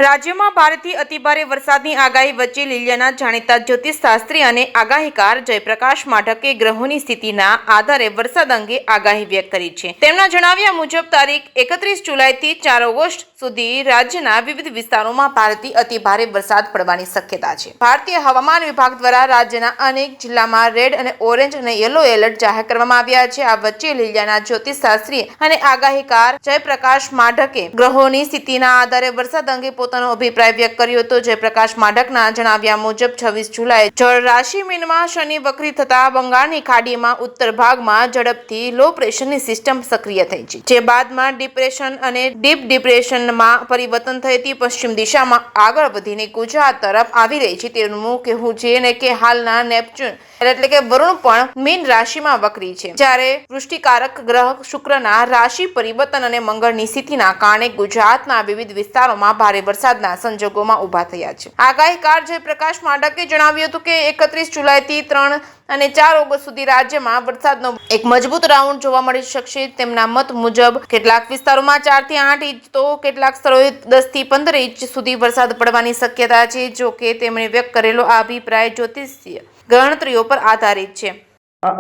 રાજ્યમાં ભારેથી અતિભારે વરસાદની આગાહી વચ્ચે લીલિયાના જાણીતા જ્યોતિષશાસ્ત્રી અને આગાહીકાર જયપ્રકાશ માઢકે ગ્રહોની સ્થિતિના આધારે વરસાદ અંગે આગાહી વ્યક્ત કરી છે। તેમના જણાવ્યા મુજબ તારીખ 31 જુલાઈથી 4 ઓગસ્ટ સુધી રાજ્યના વિવિધ વિસ્તારોમાં ભારેથી અતિભારે વરસાદ પડવાની શક્યતા છે। ભારતીય હવામાન વિભાગ દ્વારા રાજ્યના અનેક જિલ્લામાં રેડ અને ઓરેન્જ અને યલો એલર્ટ જાહેર કરવામાં આવ્યા છે। આ વચ્ચે લીલિયાના જ્યોતિષશાસ્ત્રી અને આગાહીકાર જયપ્રકાશ માઢકે ગ્રહોની સ્થિતિના આધારે વરસાદ અંગે પોતાનો અભિપ્રાય વ્યક્ત કર્યો હતો। જયપ્રકાશ માઢકના જણાવ્યા મુજબ 26 જુલાઈ જળ રાશિ મીનમાં શનિ વક્રી થતા બંગાળની ખાડીમાં ઉત્તર ભાગમાં ઝડપથી લો પ્રેશરની સિસ્ટમ સક્રિય થઈ છે, જે બાદમાં ડિપ્રેશન અને ડીપ ડિપ્રેશનમાં પરિવર્તન થઈથી પશ્ચિમ દિશામાં આગળ વધીને ગુજરાત તરફ આવી રહી છે। તેનું કહેવું છે કે હાલના નેપચ્યુન એટલે કે વરુણ પણ મીન રાશિમાં વક્રી છે, જ્યારે વૃષ્ટિકારક ગ્રહ શુક્રના રાશિ પરિવર્તન અને મંગળની સ્થિતિના કારણે ગુજરાતના વિવિધ વિસ્તારોમાં ભારે વરસાદના સંજોગોમાં ઉભા થયા છે। આગાહીકાર જયપ્રકાશ માઢકે જણાવ્યું હતું કે 31 જુલાઈથી 3 અને 4 ઓગસ્ટ સુધી રાજ્યમાં વરસાદનો એક મજબૂત રાઉન્ડ જોવા મળી શકશે। તેમના મત મુજબ કેટલાક વિસ્તારોમાં 4 થી 8 ઇંચ તો કેટલાક સ્થળોએ 10 થી 15 ઇંચ સુધી વરસાદ પડવાની શક્યતા છે। જો કે તેમણે વ્યક્ત કરેલો આ અભિપ્રાય જ્યોતિષીય ગણતરીઓ પર આધારિત છે।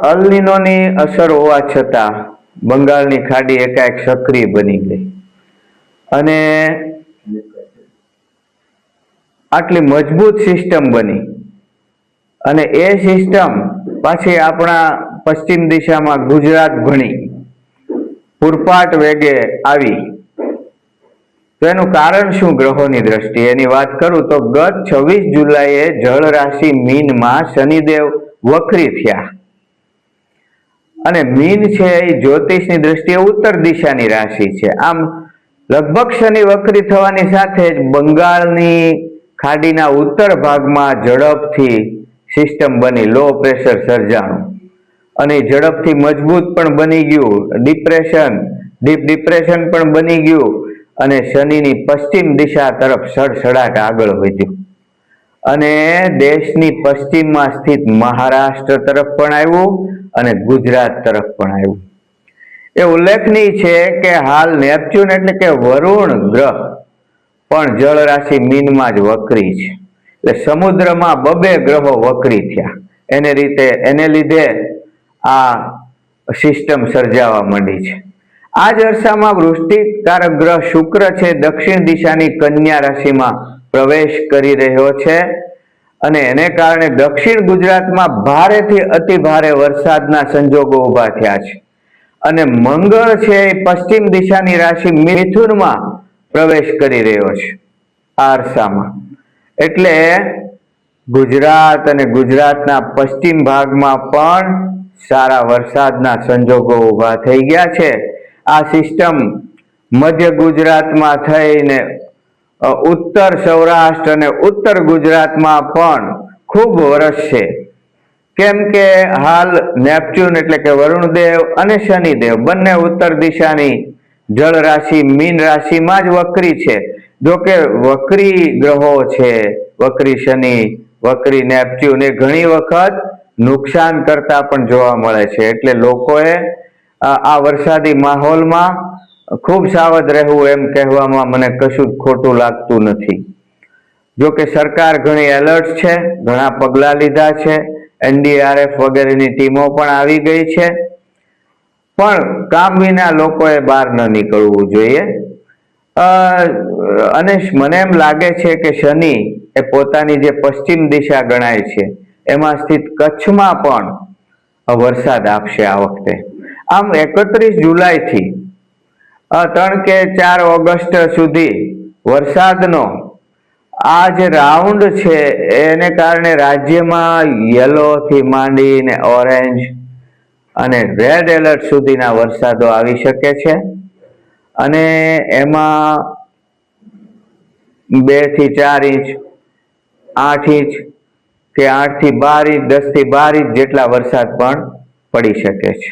અલ નીનોની અસર હોવા છતાં બંગાળની ખાડી એકાએક સક્રિય બની ગઈ અને આટલી મજબૂત સિસ્ટમ બની અને એ સિસ્ટમ પાછી આપણા પશ્ચિમ દિશામાં ગુજરાત ભણી પૂરપાટ વેગે આવી, તો એનું કારણ શું? ગ્રહોની દ્રષ્ટિએ એની વાત કરું તો ગત 26 જુલાઈએ જળ રાશિ મીનમાં શનિદેવ વક્રી થયા અને મીન છે એ જ્યોતિષની દ્રષ્ટિએ ઉત્તર દિશાની રાશિ છે। આમ લગભગ શનિ વક્રી થવાની સાથે જ બંગાળની ખાડીના ઉત્તર ભાગમાં ઝડપથી સિસ્ટમ બની, લો પ્રેશર સર્જાણું અને ઝડપથી મજબૂત પણ બની ગયું, ડીપ ડિપ્રેશન પણ બની ગયું અને શનિની પશ્ચિમ દિશા તરફ સડસડાટ આગળ વધ્યું અને દેશની પશ્ચિમમાં સ્થિત મહારાષ્ટ્ર તરફ પણ આવ્યું અને ગુજરાત તરફ પણ આવ્યું। એ ઉલ્લેખનીય છે કે હાલ નેપચ્યુન એટલે કે વરુણ ગ્રહ પણ જળ રાશિ મીનમાં જ વક્રી છે, એટલે સમુદ્રમાં બબે ગ્રહો વક્રી થયા, એને લીધે આ સિસ્ટમ સર્જાવા માંડી છે। આ જ અરસામાં વૃષ્ટિકારક ગ્રહ શુક્ર છે દક્ષિણ દિશાની કન્યા રાશિમાં પ્રવેશ કરી રહ્યો છે અને એને કારણે દક્ષિણ ગુજરાતમાં ભારેથી અતિ ભારે વરસાદના સંજોગો ઉભા થયા છે અને મંગળ છે એ પશ્ચિમ દિશાની રાશિ મિથુનમાં પ્રવેશ કરી રહ્યો છે આ અરસામાં, એટલે ગુજરાત અને ગુજરાતના પશ્ચિમ ભાગમાં પણ સારા વરસાદના સંજોગો ઉભા થઈ ગયા છે। આ સિસ્ટમ મધ્ય ગુજરાતમાં થઈને ઉત્તર સૌરાષ્ટ્ર અને ઉત્તર ગુજરાતમાં પણ ખૂબ વરસશે, કેમ કે હાલ નેપચ્યુન એટલે કે વરુણદેવ અને શનિદેવ બંને ઉત્તર દિશાની જળ રાશિ મીન રાશિમાં જ વક્રી છે। જો કે વક્રી ગ્રહો છે, વક્રી શનિ, વક્રી નેપચ્યુન એ ઘણી વખત નુકસાન કરતા પણ જોવા મળે છે, એટલે લોકોએ આ વરસાદી માહોલમાં ખૂબ સાવધ રહેવું એમ કહેવામાં મને કશું જ ખોટું લાગતું નથી। જો કે સરકાર ઘણી એલર્ટ છે, ઘણા પગલાં લીધા છે, NDRF વગેરેની ટીમો પણ આવી ગઈ છે, પણ કામ વિના લોકોએ બહાર ન નીકળવું જોઈએ અને મને એમ લાગે છે કે શનિ એ પોતાની જે પશ્ચિમ દિશા ગણાય છે એમાં સ્થિત કચ્છમાં પણ વરસાદ આપશે આ વખતે। આમ 31 જુલાઈથી 3 કે 4 ઓગસ્ટ સુધી વરસાદનો આ જે રાઉન્ડ છે એને કારણે રાજ્યમાં યલો થી માંડીને ઓરેન્જ અને રેડ એલર્ટ સુધીના વરસાદો આવી શકે છે અને એમાં 2 થી 4 ઇંચ, 8 ઇંચ કે 8 થી 12 ઇંચ, 10 થી 12 ઇંચ જેટલા વરસાદ પણ પડી શકે છે।